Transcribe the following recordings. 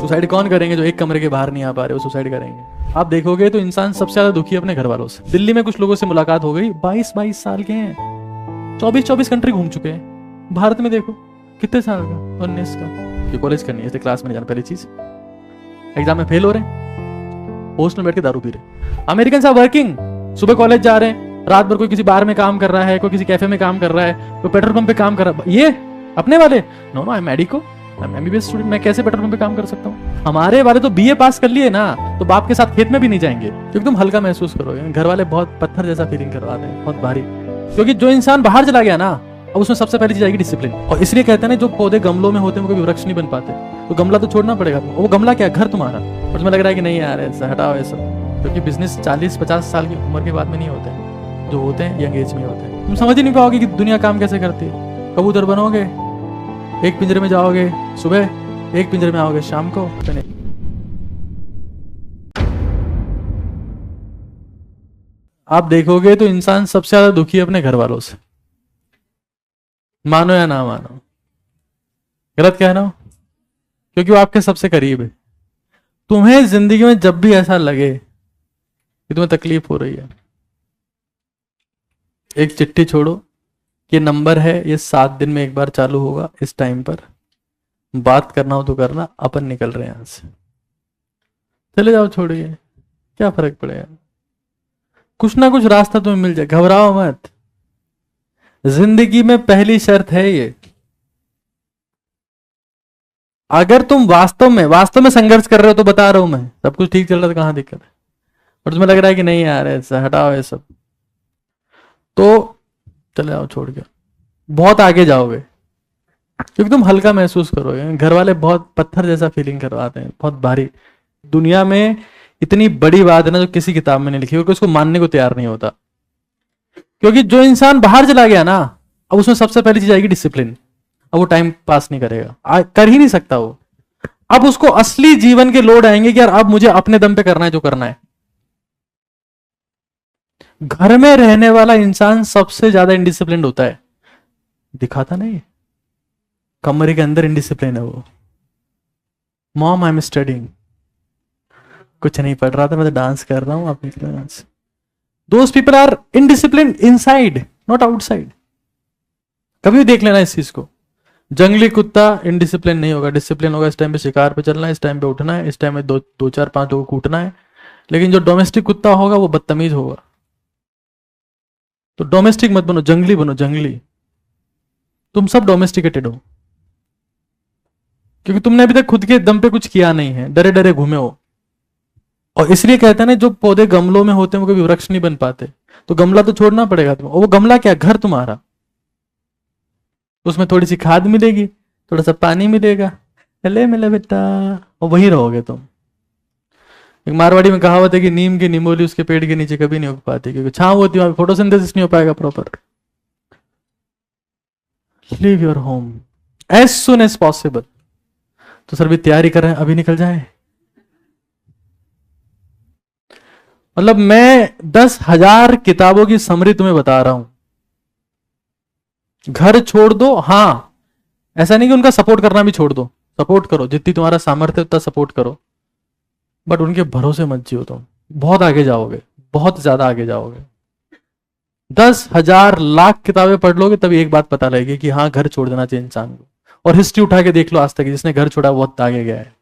Suicide कौन करेंगे? जो एक कमरे के बाहर नहीं आ पा रहे वो सुसाइड करेंगे। आप देखोगे तो इंसान सबसे ज्यादा दुखी है अपने घर वालों से। दिल्ली में कुछ लोगों से मुलाकात हो गई, 22-22 साल के हैं, 24-24 कंट्री घूम चुके हैं। भारत में देखो कितने साल का, 19 का। कि कॉलेज करनी है, क्लास में नहीं जाना, पहली चीज। एग्जाम में फेल हो रहे हैं, हॉस्टल में बैठ के दारू पी रहे। अमेरिकन आर वर्किंग, सुबह कॉलेज जा रहे हैं, रात भर कोई किसी बार में काम कर रहा है, कोई किसी कैफे में काम कर रहा है, कोई पेट्रोल पंप पे काम कर रहा है। ये अपने वाले no I am medico, MBBS student, मैं कैसे पेट्रोल पंप पे काम कर सकता हूँ? हमारे वाले तो बीए पास कर लिए ना, तो बाप के साथ खेत में भी नहीं जाएंगे, क्योंकि तुम हल्का महसूस करोगे। घर वाले बहुत पत्थर जैसा फीलिंग करवाते हैं, बहुत भारी। क्योंकि जो इंसान बाहर चला गया ना, अब उसमें सबसे पहली चीज आएगी डिसिप्लिन। और इसलिए कहते हैं ना, जो पौधे गमलों में होते हैं वो कभी वृक्ष नहीं बन पाते, तो गमला तो छोड़ना पड़ेगा। वो गमला क्या, घर तुम्हारा। और तुम्हें लग रहा है कि नहीं यार ऐसा हटाओ ऐसा, क्योंकि बिजनेस 40-50 साल की उम्र के बाद में नहीं होते, जो होते हैं यंग एज में होते हैं। तुम समझ ही नहीं पाओगे कि दुनिया काम कैसे करती है। कबूतर बनोगे, एक पिंजरे में जाओगे सुबह, एक पिंजरे में आओगे शाम को। आप देखोगे तो इंसान सबसे ज्यादा दुखी है अपने घर वालों से, मानो या ना मानो। गलत कह रहा हूं? क्योंकि वो आपके सबसे करीब है। तुम्हें जिंदगी में जब भी ऐसा लगे कि तुम्हें तकलीफ हो रही है, एक चिट्ठी छोड़ो, ये नंबर है, ये 7 दिन में एक बार चालू होगा, इस टाइम पर बात करना हो तो करना, अपन निकल रहे हैं यहां से, चले जाओ, छोड़िए, क्या फर्क पड़ेगा। कुछ ना कुछ रास्ता तुम्हें मिल जाए, घबराओ मत। जिंदगी में पहली शर्त है ये, अगर तुम वास्तव में संघर्ष कर रहे हो, तो बता रहा हूं मैं, सब कुछ ठीक चल रहा है तो कहां दिक्कत है। और तुम्हें लग रहा है कि नहीं यार ऐसा हटाओ ये सब, तो चले जाओ छोड़ के, बहुत आगे जाओगे, क्योंकि तुम हल्का महसूस करोगे। घर वाले बहुत पत्थर जैसा फीलिंग करवाते हैं, बहुत भारी। दुनिया में इतनी बड़ी बात है ना, जो किसी किताब में नहीं लिखी, क्योंकि उसको मानने को तैयार नहीं होता। क्योंकि जो इंसान बाहर चला गया ना, अब उसमें सबसे पहली चीज आएगी डिसिप्लिन। अब वो टाइम पास नहीं करेगा, कर ही नहीं सकता वो। अब उसको असली जीवन के लोड आएंगे कि यार अब मुझे अपने दम पे करना है जो करना है। घर में रहने वाला इंसान सबसे ज्यादा इनडिसिप्लिन होता है, दिखाता नहीं, कमरे के अंदर इनडिसिप्लिन है वो। मॉम आई एम स्टडिंग, कुछ नहीं पढ़ रहा था, मैं तो डांस कर रहा हूं, आप निकले यहां से। Those people are indiscipline inside, not outside. कभी भी देख लेना इस चीज को। जंगली कुत्ता इनडिसिप्लिन नहीं होगा, डिसिप्लिन होगा। इस टाइम पे शिकार पे चलना है, इस टाइम पे उठना है, इस टाइम में 2-4-5 लोगों को कूटना है। लेकिन जो डोमेस्टिक कुत्ता होगा वो बदतमीज होगा। तो डोमेस्टिक मत बनो, जंगली बनो, जंगली। तुम सब डोमेस्टिकेटेड हो, क्योंकि तुमने अभी तक खुद के दम पे कुछ किया नहीं है, डरे डरे घूमे हो। और इसलिए कहते हैं ना, जो पौधे गमलों में होते हैं वो कभी वृक्ष नहीं बन पाते, तो गमला तो छोड़ना पड़ेगा तुम्हें। और वो गमला क्या, घर तुम्हारा। उसमें थोड़ी सी खाद मिलेगी, थोड़ा सा पानी मिलेगा, ले मिले बेटा, और वहीं रहोगे तुम। एक मारवाड़ी में कहावत है कि नीम की निमोली उसके पेड़ के नीचे कभी नहीं उग पाती, क्योंकि छांव होती है, वहां फोटोसिंथेसिस नहीं हो पाएगा proper. Leave your home as soon as possible. तो सर भी तैयारी कर रहे हैं, अभी निकल जाए। मतलब मैं 10,000 किताबों की समरी तुम्हें बता रहा हूं। घर छोड़ दो, हां, ऐसा नहीं कि उनका सपोर्ट करना भी छोड़ दो, सपोर्ट करो, जितनी तुम्हारा सामर्थ्य उतना सपोर्ट करो, बट उनके भरोसे मत जियो। तुम बहुत आगे जाओगे, बहुत ज्यादा आगे जाओगे। 10,000 लाख किताबें पढ़ लोगे तभी एक बात पता लगेगी कि हाँ, घर छोड़ देना चाहिए इंसान को। और हिस्ट्री उठा के देख लो आज तक, जिसने घर छोड़ा बहुत आगे गया है।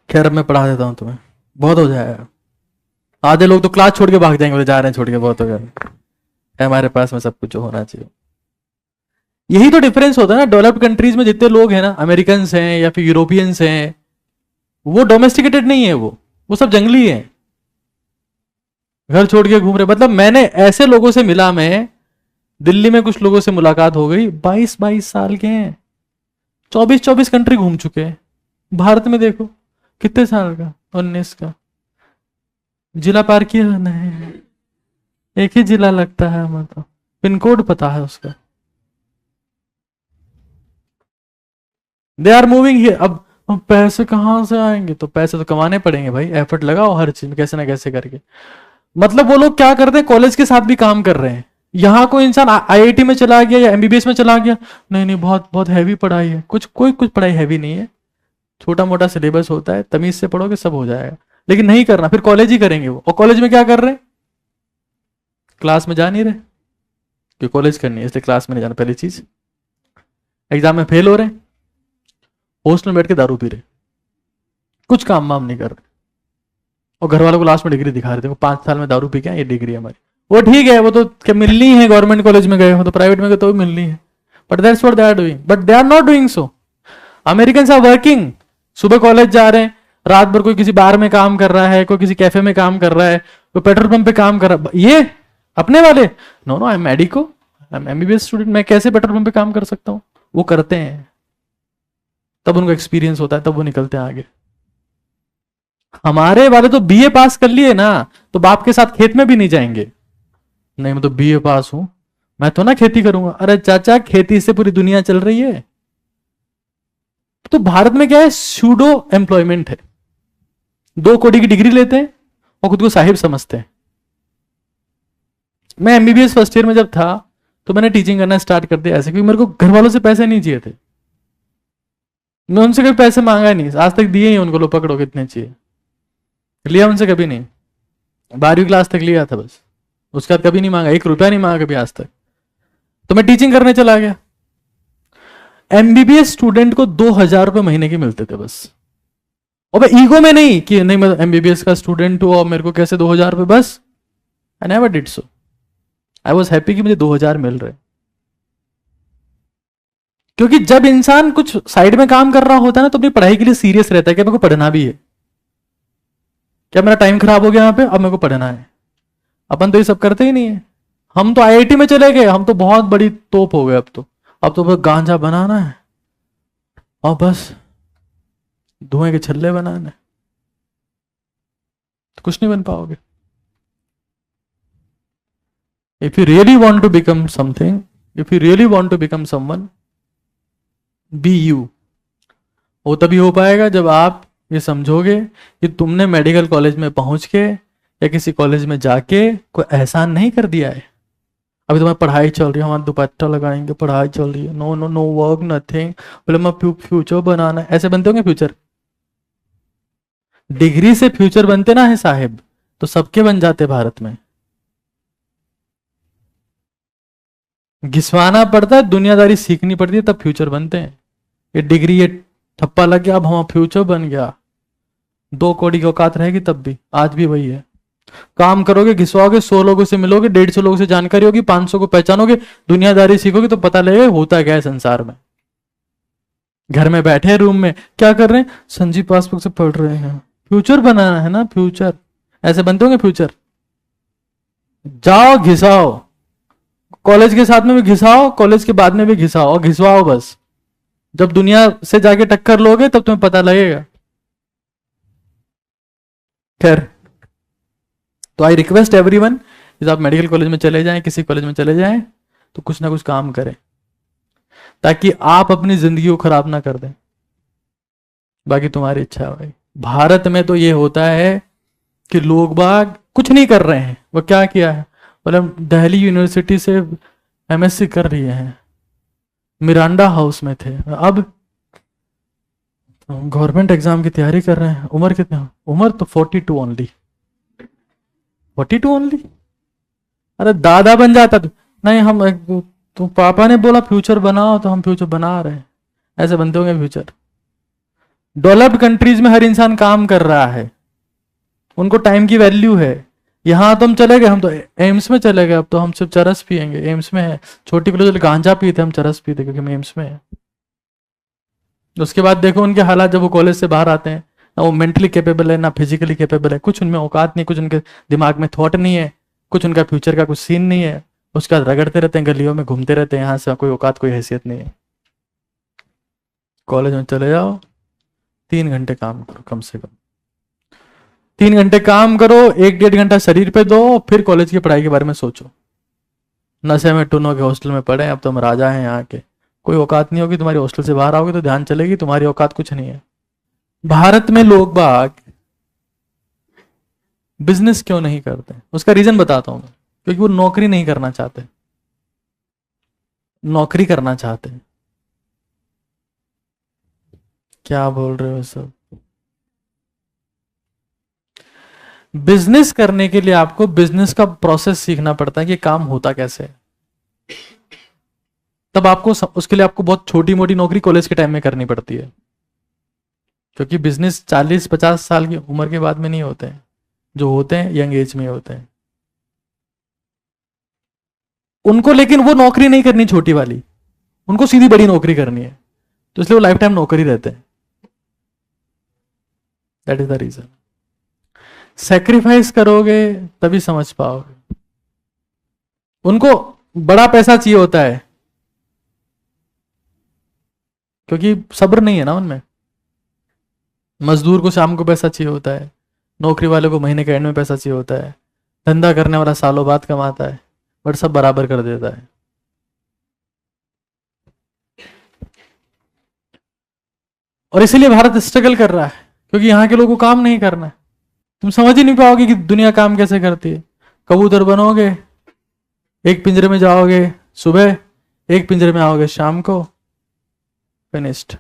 खैर अब मैं पढ़ा देता हूं तुम्हें, बहुत हो जाएगा। आधे लोग तो क्लास छोड़ के भाग जाएंगे, जा रहे हैं छोड़ के, बहुत हो गया हमारे पास में सब कुछ जो होना चाहिए। यही तो डिफरेंस होता है ना। डेवलप्ड कंट्रीज में जितने लोग हैं ना, अमेरिकन हैं या फिर यूरोपियंस हैं, वो डोमेस्टिकेटेड नहीं है, वो सब जंगली हैं, घर छोड़ के घूम रहे। मतलब मैंने ऐसे लोगों से मिला, मैं दिल्ली में कुछ लोगों से मुलाकात हो गई, 22-22 साल के हैं, 24-24 कंट्री घूम चुके हैं। भारत में देखो कितने साल का, 19 का। जिला पार किया नहीं, एक ही जिला लगता है, मतलब पिन कोड पता है उसका। They are moving here. अब पैसे कहां से आएंगे? तो पैसे तो कमाने पड़ेंगे भाई, एफर्ट लगाओ हर चीज में कैसे ना कैसे करके। मतलब वो लोग क्या करते हैं, कॉलेज के साथ भी काम कर रहे हैं, यहाँ कोई इंसान आईआईटी में चला गया या एमबीबीएस में चला गया, नहीं नहीं बहुत बहुत हैवी पढ़ाई है, कुछ पढ़ाई हैवी नहीं है, छोटा मोटा सिलेबस होता है, तमीज से पढ़ोगे सब हो जाएगा। लेकिन नहीं करना, फिर कॉलेज ही करेंगे वो। और कॉलेज में क्या कर रहे हैं, क्लास में जा नहीं रहे, क्योंकि कॉलेज करनी है इसलिए क्लास में नहीं जाना, पहली चीज। एग्जाम में फेल हो रहे हैं, हॉस्टल में बैठ के दारू पी रहे, कुछ काम वाम नहीं कर रहे, और घर वालों को लास्ट में डिग्री दिखा रहे थे, 5 साल में दारू पी के ये डिग्री है हमारी। वो ठीक है, वो तो क्या मिलनी है, गवर्नमेंट कॉलेज में गए हो तो प्राइवेट में गए तो भी मिलनी है, but that's what they are doing, but they are not doing so. American are working, सुबह कॉलेज जा रहे हैं, रात भर कोई किसी बार में काम कर रहा है, कोई किसी कैफे में काम कर रहा है, कोई पेट्रोल पंप पे काम कर रहा है। ये अपने वाले, no no I am medico, I am MBBS student, मैं कैसे पेट्रोल पंप पे काम कर सकता हूँ। वो करते हैं, तब उनको एक्सपीरियंस होता है, तब वो निकलते हैं आगे। हमारे वाले तो बीए पास कर लिए ना, तो बाप के साथ खेत में भी नहीं जाएंगे, नहीं मैं तो बीए पास हूं, मैं तो ना खेती करूंगा। अरे चाचा, खेती से पूरी दुनिया चल रही है। तो भारत में क्या है, सूडो एम्प्लॉयमेंट है, 2 करोड़ की डिग्री लेते हैं और खुद को साहिब समझते हैं। मैं एमबीबीएस फर्स्ट ईयर में जब था तो मैंने टीचिंग करना स्टार्ट कर दिया ऐसे, क्योंकि मेरे को घर वालों से पैसे नहीं चाहिए थे, मैं उनसे कभी पैसे मांगा नहीं, आज तक दिए ही उनको, लो पकड़ो कितने चाहिए, लिया उनसे कभी नहीं, 12वीं क्लास तक लिया था बस, उसके बाद कभी नहीं मांगा, 1 रुपया नहीं मांगा कभी आज तक। तो मैं टीचिंग करने चला गया। एमबीबीएस स्टूडेंट को 2000 रुपए महीने के मिलते थे बस, और मैं ईगो में नहीं कि नहीं मैं एमबीबीएस का स्टूडेंट हूं और मेरे को कैसे 2000 रुपए, बस I never did so, I was happy कि मुझे 2000 मिल रहे। क्योंकि जब इंसान कुछ साइड में काम कर रहा होता है ना, तो अपनी पढ़ाई के लिए सीरियस रहता है कि मेरे को पढ़ना भी है, क्या मेरा टाइम खराब हो गया यहाँ पे, अब मेरे को पढ़ना है। अपन तो ये सब करते ही नहीं है, हम तो आईआईटी में चले गए, हम तो बहुत बड़ी तोप हो गए, अब तो बस गांजा बनाना है और बस धुएं के छल्ले बनाने, तो कुछ नहीं बन पाओगे। If you really want to become something, if you really want to become someone, be you. वो तभी हो पाएगा जब आप ये समझोगे कि तुमने मेडिकल कॉलेज में पहुंच के या किसी कॉलेज में जाके कोई एहसान नहीं कर दिया है। अभी तुम्हारी पढ़ाई चल रही है, हमारा दुपट्टा लगाएंगे, पढ़ाई चल रही है, no no no work nothing, बोले मैं फ्यूचर बनाना है, ऐसे बनते होंगे फ्यूचर। डिग्री से फ्यूचर बनते ना है साहेब, तो सबके बन जाते भारत में। घिसवाना पड़ता है, दुनियादारी सीखनी पड़ती है, तब फ्यूचर बनते हैं। ये डिग्री, ये ठप्पा लग गया, अब हमारा फ्यूचर बन गया, 2 करोड़ की औकात रहेगी तब भी, आज भी वही है। काम करोगे, घिसवाओगे, 100 लोगों से मिलोगे, 150 लोगों से जानकारी होगी, 500 को पहचानोगे, दुनियादारी सीखोगे, तो पता लगेगा होता क्या है संसार में। घर में बैठे रूम में क्या कर रहे हैं, संजीव पासबुक से पढ़ रहे हैं, फ्यूचर बनाना है ना, फ्यूचर ऐसे बनते होंगे फ्यूचर। जाओ घिसाओ, कॉलेज के साथ में भी घिसाओ, कॉलेज के बाद में भी घिसाओ और घिसवाओ बस। जब दुनिया से जाके टक्कर लोगे तब तुम्हें पता लगेगा। खैर, तो आई रिक्वेस्ट एवरीवन, जब आप मेडिकल कॉलेज में चले जाएं, किसी कॉलेज में चले जाएं, तो कुछ ना कुछ काम करें, ताकि आप अपनी जिंदगी को खराब ना कर दें। बाकी तुम्हारी इच्छा है भाई। भारत में तो ये होता है कि लोग बाग कुछ नहीं कर रहे हैं, वो क्या किया है, मतलब दिल्ली यूनिवर्सिटी से एमएससी कर रही है, मिरांडा हाउस में थे, अब गवर्नमेंट एग्जाम की तैयारी कर रहे हैं। उम्र कितने, उम्र तो 42 ओनली, 42 ओनली। अरे दादा बन जाता तू, नहीं हम तो पापा ने बोला फ्यूचर बनाओ तो हम फ्यूचर बना रहे हैं, ऐसे बनते होंगे फ्यूचर। डेवलप्ड कंट्रीज में हर इंसान काम कर रहा है, उनको टाइम की वैल्यू है। यहां तो हम चले गए, हम तो एम्स में चले गए, अब तो हम सिर्फ चरस पियेंगे, एम्स में है। छोटी क्लोज गांजा पीते, हम चरस पीते क्योंकि हम एम्स में है। उसके बाद देखो उनके हालात जब वो कॉलेज से बाहर आते हैं, ना वो मेंटली कैपेबल है ना फिजिकली कैपेबल है, कुछ उनमें औकात नहीं, कुछ उनके दिमाग में थॉट नहीं है, कुछ उनका फ्यूचर का कुछ सीन नहीं है। उसके बाद रगड़ते रहते हैं, गलियों में घूमते रहते हैं, यहाँ से कोई औकात कोई हैसियत नहीं है। कॉलेज में चले जाओ, 3 घंटे काम करो, कम से कम 3 घंटे काम करो, 1-1.5 घंटा शरीर पे दो, फिर कॉलेज की पढ़ाई के बारे में सोचो। नशे में टुनो के हॉस्टल में पढ़े, अब तुम राजा हैं यहाँ के, कोई औकात नहीं होगी तुम्हारी। हॉस्टल से बाहर आओगे तो ध्यान चलेगी तुम्हारी औकात कुछ नहीं है। भारत में लोग बाग बिजनेस क्यों नहीं करते, उसका रीजन बताता हूं मैं, क्योंकि वो नौकरी नहीं करना चाहते। नौकरी करना चाहते हैं। क्या बोल रहे हो सब? बिजनेस करने के लिए आपको बिजनेस का प्रोसेस सीखना पड़ता है कि काम होता कैसे है। तब आपको उसके लिए आपको बहुत छोटी मोटी नौकरी कॉलेज के टाइम में करनी पड़ती है, क्योंकि बिजनेस 40-50 साल की उम्र के बाद में नहीं होते हैं, जो होते हैं यंग एज में होते हैं उनको। लेकिन वो नौकरी नहीं करनी छोटी वाली, उनको सीधी बड़ी नौकरी करनी है, तो इसलिए वो लाइफ टाइम नौकरी रहते हैं। That is the reason. Sacrifice करोगे तभी समझ पाओगे। उनको बड़ा पैसा चाहिए होता है, क्योंकि सब्र नहीं है ना उनमें। मजदूर को शाम को पैसा चाहिए होता है, नौकरी वाले को महीने के एंड में पैसा चाहिए होता है, धंधा करने वाला सालों बाद कमाता है, बट सब बराबर कर देता है। और इसीलिए भारत स्ट्रगल कर रहा है, क्योंकि यहां के लोगों को काम नहीं करना है। तुम समझ ही नहीं पाओगे कि दुनिया काम कैसे करती है। कबूतर बनोगे, एक पिंजरे में जाओगे सुबह, एक पिंजरे में आओगे शाम को, फिनिश्ड।